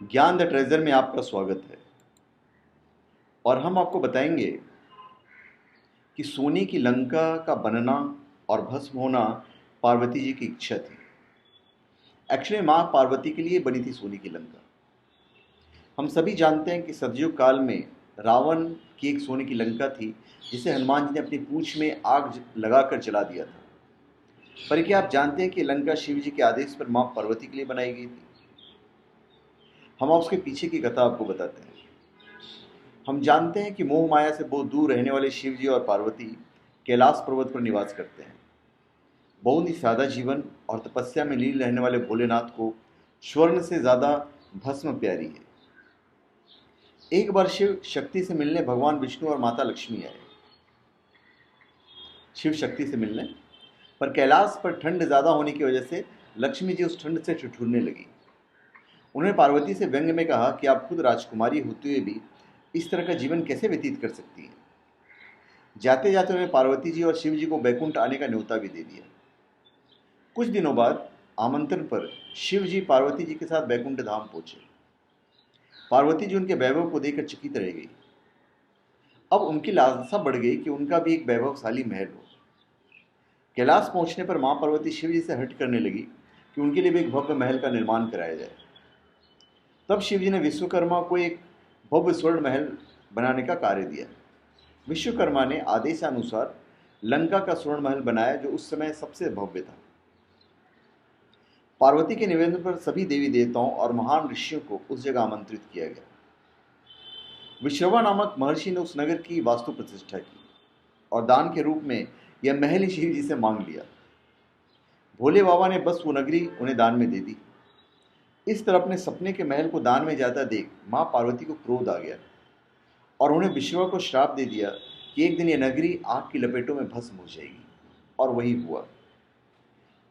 ज्ञान the treasure में आपका स्वागत है। और हम आपको बताएंगे कि सोने की लंका का बनना और भस्म होना पार्वती जी की इच्छा थी। एक्चुअली माँ पार्वती के लिए बनी थी सोने की लंका। हम सभी जानते हैं कि सतयुग काल में रावण की एक सोने की लंका थी, जिसे हनुमान जी ने अपनी पूंछ में आग लगाकर जला दिया था। पर क्या आप जानते हैं कि लंका शिव जी के आदेश पर माँ पार्वती के लिए बनाई गई थी? हम उसके पीछे की कथा आपको बताते हैं। हम जानते हैं कि मोह माया से बहुत दूर रहने वाले शिव जी और पार्वती कैलाश पर्वत पर निवास करते हैं। बहुत ही सादा जीवन और तपस्या में लीन रहने वाले भोलेनाथ को स्वर्ण से ज्यादा भस्म प्यारी है। एक बार शिव शक्ति से मिलने भगवान विष्णु और माता लक्ष्मी आए। शिव शक्ति से मिलने पर कैलाश पर ठंड ज्यादा होने की वजह से लक्ष्मी जी उस ठंड से ठिठुरने लगी। उन्होंने पार्वती से व्यंग में कहा कि आप खुद राजकुमारी होते हुए भी इस तरह का जीवन कैसे व्यतीत कर सकती हैं। जाते जाते उन्होंने पार्वती जी और शिव जी को बैकुंठ आने का न्योता भी दे दिया। कुछ दिनों बाद आमंत्रण पर शिव जी पार्वती जी के साथ बैकुंठ धाम पहुंचे। पार्वती जी उनके वैभव को देखकर चकित रह गई। अब उनकी लालसा बढ़ गई कि उनका भी एक वैभवशाली महल हो। कैलाश पहुंचने पर मां पार्वती शिव जी से हट करने लगी कि उनके लिए भी एक भव्य महल का निर्माण कराया जाए। तब शिव जी ने विश्वकर्मा को एक भव्य स्वर्ण महल बनाने का कार्य दिया। विश्वकर्मा ने आदेशानुसार लंका का स्वर्ण महल बनाया, जो उस समय सबसे भव्य था। पार्वती के निवेदन पर सभी देवी देवताओं और महान ऋषियों को उस जगह आमंत्रित किया गया। विश्रवा नामक महर्षि ने उस नगर की वास्तु प्रतिष्ठा की और दान के रूप में यह महल ही शिव जी से मांग लिया। भोले बाबा ने बस वो नगरी उन्हें दान में दे दी। इस तरह अपने सपने के महल को दान में जाता देख मां पार्वती को क्रोध आ गया और उन्हें विश्रवा को श्राप दे दिया कि एक दिन यह नगरी आग की लपेटों में भस्म हो जाएगी। और वही हुआ।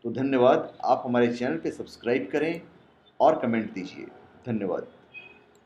तो धन्यवाद। आप हमारे चैनल पे सब्सक्राइब करें और कमेंट दीजिए। धन्यवाद।